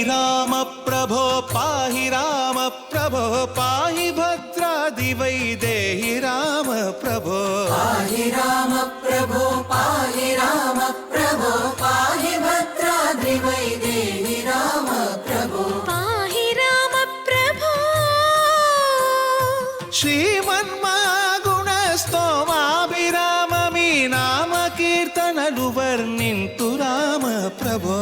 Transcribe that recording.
రామ ప్రభో పాహి రామ ప్రభో పాహి భద్రాదివైదేహి రామ ప్రభో పాహి రామ ప్రభో పాహి రామ ప్రభో పాహి భద్రాద్రివైదేహి రామ ప్రభో పాహి రామ ప్రభో శ్రీమన్మగుణస్తోమాభిరామ మీ నామ కీర్తనలు వర్ణింతు రామ ప్రభో